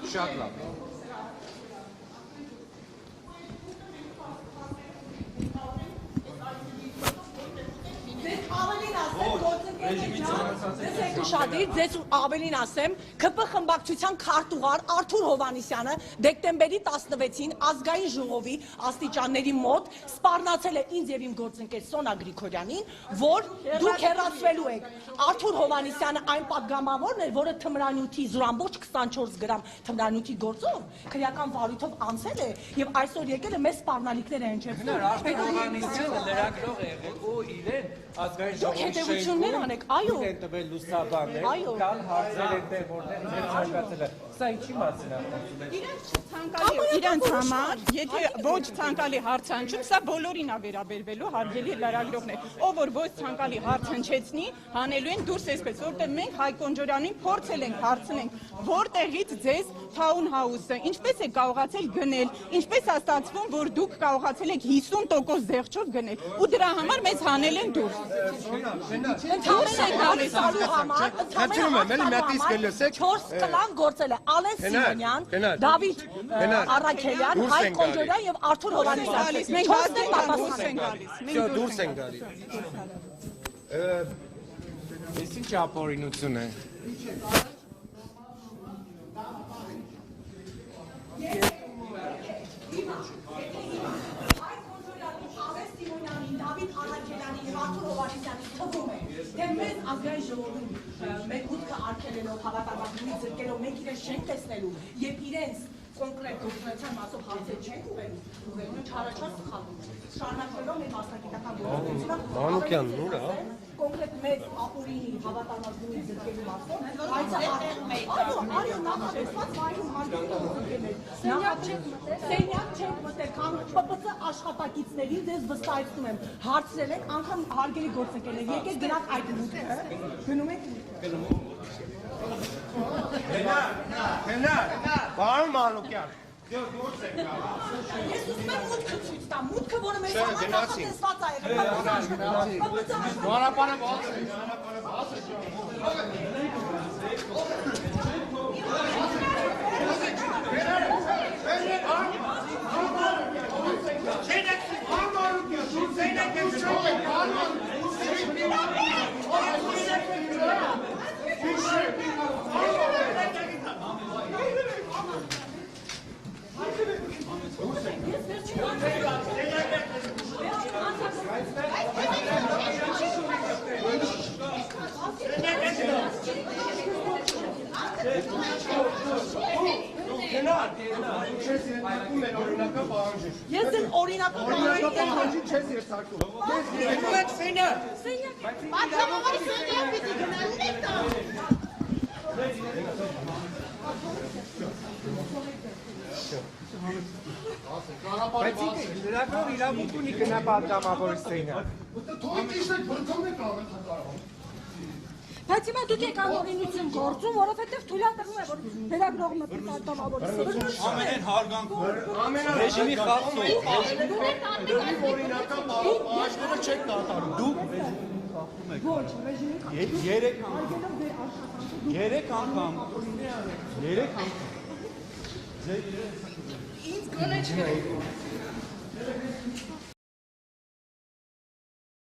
Շատ լավ։ Ձեզ ավելին ասեմ, ԿՊ խմբակցության քարտուղար Արթուր Հովհաննիսյանը դեկտեմբերի 16-ին ազգային ժողովի աստիճանների մոտ սպառնացել է ինձ եւ իմ գործընկեր Սոնա Գրիգորյանին, որ դուք հեռացվելու եք։ Արթուր Հովհաննիսյանը այն պատգամավորն էր, որը թմրանյութի 0.24 գրամ թմրանյութի գործով քրեական վարույթով անցել է եւ այսօր եկել է մեզ սպառնալիքներ են հնչեցնում։ Արթուր Հովհաննիսյանը լրագրող է եղել ու իրեն ազգային ժողովի հետևություններ անեք, այո։ Են տվել լուսաբաններ, կան հարցեր են տեղ, որտեղ իրենց հարկացել է։ Սա ինչի մասին է խոսում։ Իրենց համար, եթե ոչ ցանկալի հարց հնչում, սա բոլորին է վերաբերվելու, հարգելի լրագրողներ, ով որ ոչ ցանկալի հարց հնչեցնի, հանելու են դուրս այսպես, որտեղ մենք Հայկ Կոնջորյանին փորձել ենք հարցնենք, որտեղից ձեզ Town House-ը, ինչպես է կարողացել գնել, ինչպես է ստացվում, որ դուք կարողացել եք 50% զեղչով գնել, ու դրա համար մեզ հանել են դուրս։ Ընդհանրապես է գալիս ալու համար, ընդհանրապես 4 կլան գործել է Ալեն Սիմոնյան, Դավիթ Առաքելյան, Հայկ Կոնջորյան եւ Արթուր Հովհաննիսյան։ Մենք հաստատ դուրս ենք գալիս։ Всё, դուրս են գալիս։ Ես ինչ ապօրինություն է։ Դավիթ Առաքելյանի եւ Արթուր Հովհաննիսյանի թվում է, թե մեզ ազգային ժողովում մեր մուտքը արգելելով հավատարմագրումից զրկելով մենք իրենց չենք տեսնելու եւ իրենց կոնկրետ գործունեության մասով հարցեր չենք ուղղելու, չարաչար սխալվում է։ Շարունակելով մեր մասնագիտական գործունեությունը Մանուկյան, նուր է, կոնկրետ մեծ ապուրինի հավատարմագրումից զրկելու մասով, բայց այո, նախատեսված վայրում հանդիպել Սենյակ չեք մտել, քան ՊՊՑ աշխատակիցներին ձեզ վստահեցնում եմ, հարցրել եք, անգամ հարգելի գործընկերներ, եկեք գնաք այդ մուտքը, գնում եք Պարոն Մանուկյան, ես ուզում եմ մուտքը ցույց տամ, մուտքը, որը մեզ համար նախատեսված է եղել, Մանապանը Ես են օրինակով պահանջի չես երթարկում։ Ես սենյակ։ Պատգամավորի սենյակ պիտի գնալու եք տա։ Բայց լրագրող իրավունք ունի գնա պատգամավորի սենյակ։ Թողեք իշեք բրդում եք ամենատարում։ Բայց հիմա դուք եք անօրինություն գործում, որովհետև թույլատրվում է, որ լրագրողը մտի պատգամավորի սենյակ։ Ամենեն հարգանքով Ռեժիմի խախտում է։ օրինական պահանջները չեք կատարում։ Դուք Ոչ, ռեժիմի երեք անգամ ինձ գոնե չէ։